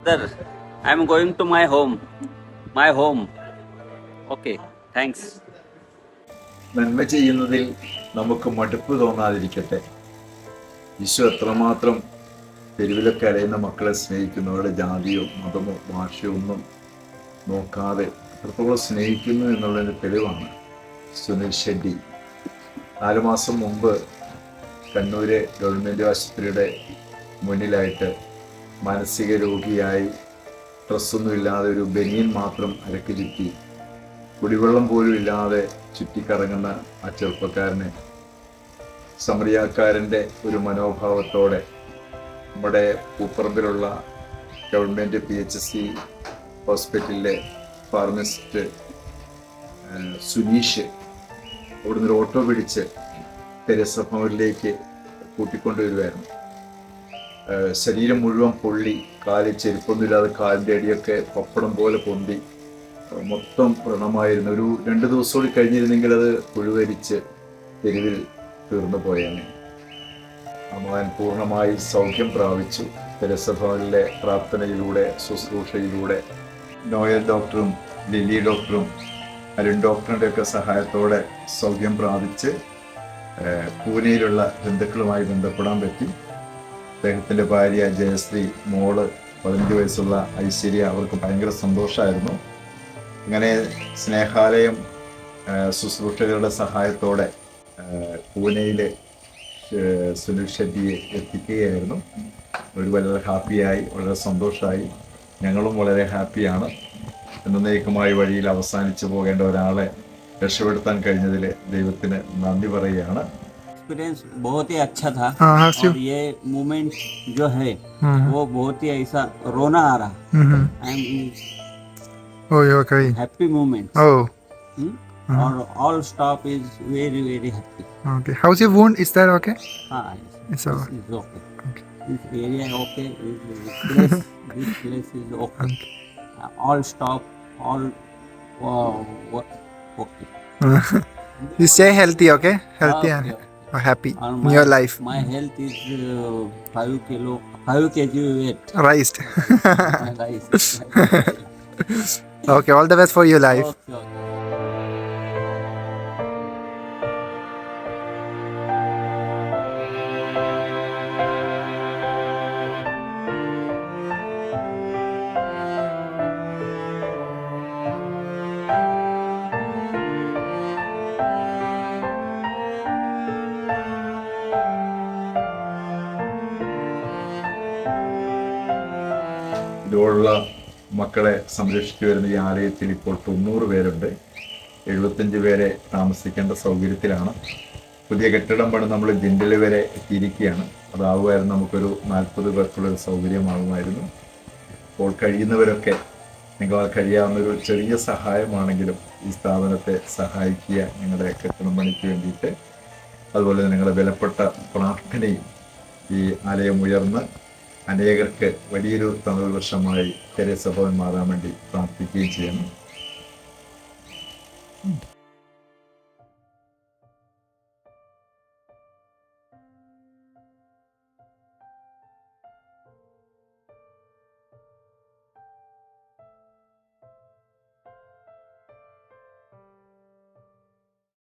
brother. I am going to my home. My home. Okay, thanks. നന്മ ചെയ്യുന്നതിൽ നമുക്ക് മടുപ്പ് തോന്നാതിരിക്കട്ടെ. ഈശോ എത്രമാത്രം തെരുവിലൊക്കെ അലയുന്ന മക്കളെ സ്നേഹിക്കുന്നു. അവരുടെ ജാതിയോ മതമോ ഭാഷയോ ഒന്നും നോക്കാതെ എത്രത്തോളം സ്നേഹിക്കുന്നു എന്നുള്ളതിൻ്റെ തെളിവാണ് സുനിൽ ഷെഡ്ഡി. 4 മാസം മുമ്പ് കണ്ണൂര് ഗവൺമെൻറ് ആശുപത്രിയുടെ മുന്നിലായിട്ട് മാനസിക രോഗിയായി ഡ്രസ്സൊന്നുമില്ലാതെ ഒരു ബനിയൻ മാത്രം അരക്ക് ചുറ്റി കുടിവെള്ളം പോലും ഇല്ലാതെ ചുറ്റിക്കറങ്ങുന്ന ആ ചെറുപ്പക്കാരനെ സമറിയാക്കാരൻ്റെ ഒരു മനോഭാവത്തോടെ നമ്മുടെ പൂപ്പറമ്പിലുള്ള ഗവൺമെൻറ് PHC ഹോസ്പിറ്റലിലെ ഫാർമസിസ്റ്റ് സുനീഷ് അവിടുന്ന് ഒരു ഓട്ടോ പിടിച്ച് തെരേസ ഭവനിലേക്ക് കൂട്ടിക്കൊണ്ടുവരുമായിരുന്നു. ശരീരം മുഴുവൻ പൊള്ളി, കാലിൽ ചെരുപ്പൊന്നുമില്ലാതെ കാലിൻ്റെ അടിയൊക്കെ പപ്പടം പോലെ പൊന്തി മൊത്തം വ്രണമായിരുന്നു. ഒരു 2 ദിവസം കൂടി കഴിഞ്ഞിരുന്നെങ്കിൽ അത് പുഴുവരിച്ച് തെരുവിൽ തീർന്നു പോയേനെ. അമ്മാൻ പൂർണ്ണമായി സൗഖ്യം പ്രാപിച്ചു. തെരേസ ഭവനിലെ പ്രാർത്ഥനയിലൂടെ, ശുശ്രൂഷയിലൂടെ, നോയൽ ഡോക്ടറും ലില്ലി ഡോക്ടറും അരുൺ ഡോക്ടറുടെയൊക്കെ സഹായത്തോടെ സൗഖ്യം പ്രാപിച്ച് പൂനെയിലുള്ള ബന്ധുക്കളുമായി ബന്ധപ്പെടാൻ പറ്റി. അദ്ദേഹത്തിൻ്റെ ഭാര്യ ജയശ്രീ, മോള് 15 വയസ്സുള്ള ഐശ്വര്യ, അവർക്ക് ഭയങ്കര സന്തോഷമായിരുന്നു. അങ്ങനെ സ്നേഹാലയം ശുശ്രൂഷകളുടെ സഹായത്തോടെ പൂനെയിൽ സുനിൽ ഷെഡ്ഡിയെ എത്തിക്കുകയായിരുന്നു. ഒരു വളരെ ഹാപ്പിയായി, വളരെ സന്തോഷമായി. ഞങ്ങളും വളരെ ഹാപ്പിയാണ്. എന്നേക്കുമായി വഴിയിൽ അവസാനിച്ചു പോകേണ്ട ഒരാളെ രക്ഷപ്പെടുത്താൻ കഴിഞ്ഞതിൽ ദൈവത്തിന് നന്ദി പറയുകയാണ്. एक्सपीरियंस बहुत ही अच्छा था। हाँ, और ये मोमेंट जो है वो बहुत ही ऐसा रोना आ रहा। I am Oh, you're crying. Happy moment. Oh, और all staff is very very happy. okay. How's your wound? Is that okay? हाँ, It's all right. is okay। This area okay, this place is okay। All staff, all okay। You stay healthy, okay? Healthy Okay, and happy And in your life. my health is 5 kg weight। Raised. My life. Okay, all the best for your life. Okay, okay. ഇതുപോലുള്ള മക്കളെ സംരക്ഷിച്ചു വരുന്ന ഈ ആലയത്തിൽ ഇപ്പോൾ 90 പേരുണ്ട്. 75 പേരെ താമസിക്കേണ്ട സൗകര്യത്തിലാണ്. പുതിയ കെട്ടിടം പണി നമ്മൾ ജിൻഡൽ വരെ എത്തിയിരിക്കുകയാണ്. അതാവുമായിരുന്നു നമുക്കൊരു 40 പേർക്കുള്ളൊരു സൗകര്യമാകുമായിരുന്നു. അപ്പോൾ കഴിയുന്നവരൊക്കെ നിങ്ങളാൽ കഴിയാവുന്നൊരു ചെറിയ സഹായമാണെങ്കിലും ഈ സ്ഥാപനത്തെ സഹായിക്കുക, നിങ്ങളുടെ കെട്ടിടം പണിക്ക് വേണ്ടിയിട്ട്. അതുപോലെ നിങ്ങളുടെ വിലപ്പെട്ട പ്രാർത്ഥനയും ഈ ആലയം ഉയർന്ന് അനേകർക്ക് വലിയൊരു തണൽ വർഷമായി തെരേസ ഭവൻ മാറാൻ വേണ്ടി പ്രാർത്ഥിക്കുകയും ചെയ്യണം.